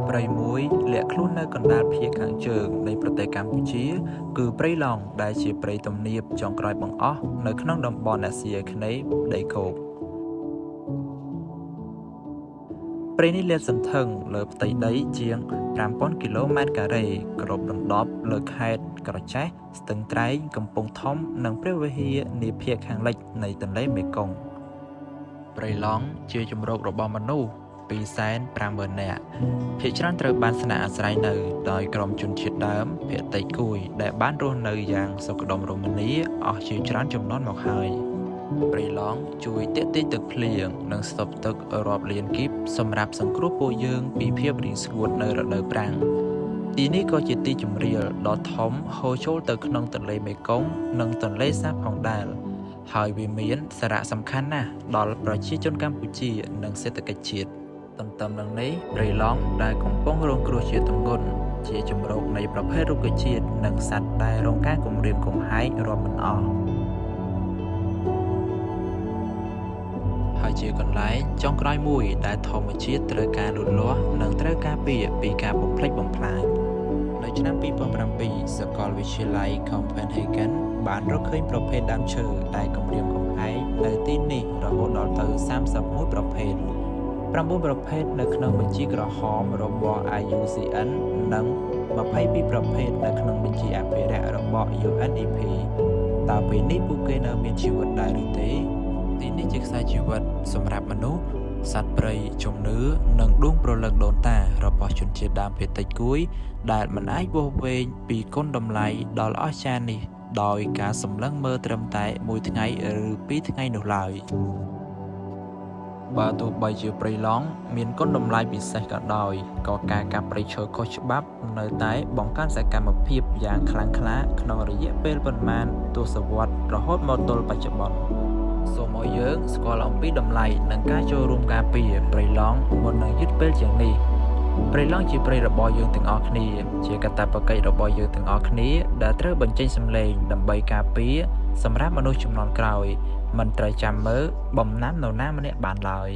ព្រៃមួយលាក់ខ្លួននៅកណ្ដាលភាគខាងជើងនៃប្រទេសកម្ពុជាគឺព្រៃឡង់ដែលជាព្រៃទំនាបចុងក្រោយបង្អស់នៅក្នុងតំបន់អាស៊ីអាគ្នេយ៍ដីគោកព្រៃនេះលាតសន្ធឹងលើផ្ទៃដីជាង 5000 គីឡូម៉ែត្រការ៉េគ្របដណ្ដប់លើខេត្តក្រចេះស្ទឹងត្រែងកំពង់ធំនិងព្រះវិហារនាភាគខាងលិចនៃទន្លេមេគង្គព្រៃឡង់ជាជម្រករបស់មនុស្ស250,000 នាក់ភាគច្រើនត្រូវបានស្នាក់អាស្រ័យនៅដោយក្រុមជនជាតិដើមភាគតិចគួយដែលបានរស់នៅយ៉ាងសុខដុមរមនាអស់ជាច្រើនជំនាន់មកហើយព្រៃឡង់ជួយទាក់ទាញទឹកភ្លៀងនិងស្តុបទឹករាប់លានគីបសម្រាប់សង្គ្រោះពួកយើងពីភាពរីងស្ងួតនៅរដូវប្រាំងទីនេះក៏ជាទីជម្រាលដ៏ធំហូរចូលទៅក្នុងទន្លេមេគង្គនិងទន្លេសាបផងដែរហើយវាមានសារៈសំខាន់ណាស់ដល់ប្រជាជនកម្ពុជានិងសេដ្ឋកិច្ចជាតិទន្ទឹមនឹងនេះព្រៃឡង់ដែលកំពុងរងគ្រោះជាទម្ងន់ជាជម្រកនៃប្រភេទរុក្ខជាតិនិងសត្វដែលរងការគំរាមកំហែងរាប់មិនអស់ហើយជាកន្លែងចុងក្រោយមួយដែលធម្មជាតិត្រូវការលូតលាស់និងត្រូវការពារពីការបំផ្លិចបំផ្លាញនៅឆ្នាំ2007សាកលវិទ្យាល័យ Copenhagen បានរកឃើញប្រភេទដើមឈើដែលគំរាមកំហែងនៅទីនេះរហូតដល់ទៅ31ប្រភេទ9ប្រភេទនៅក្នុងបញ្ជីក្រហមរបស់ IUCN និង22ប្រភេទនៅក្នុងបញ្ជីអភិរក្សរបស់ UNEP តើពេលនេះពួកគេនៅមានជីវិតដែរឬទេទីនេះជាខ្សែជីវិតសម្រាប់មនុស្សសត្វព្រៃជំនឿនិងដួងព្រលឹងដូនតារបស់ជនជាតិដើមភាគតិចគួយដែលមិនអាចវាស់វែងពីគុណតម្លៃដ៏អស្ចារ្យនេះដោយការសម្លឹងមើលត្រឹមតែមួយថ្ងៃឬពីរថ្ងៃនោះឡើយបើទោះបីជាព្រៃឡង់មានគុណតម្លៃពិសេសក៏ដោយក៏ការកាប់ព្រៃឈើខុសច្បាប់នៅតែបង្កើនសកម្មភាពយ៉ាងខ្លាំងក្លាក្នុងរយៈពេលប៉ុន្មានទសវត្សរ៍រហូតមកទល់បច្ចុប្បន្នសូមឲ្យយើងស្គាល់អំពីតម្លៃនិងការចូលរួមការពារព្រៃឡង់មុននឹងយឺតពេលជាងនេះព្រៃឡង់ជាព្រៃរបស់យើងទាំងអស់គ្នាជាកាតព្វកិច្ចរបស់យើងទាំងអស់គ្នាដែលត្រូវបញ្ចេញសម្លេងដើម្បីការពារសម្រាប់មនុស្សជំនាន់ក្រោយមិនត្រូវចាំមើលបំណាំនរណាម្នាក់បានឡើយ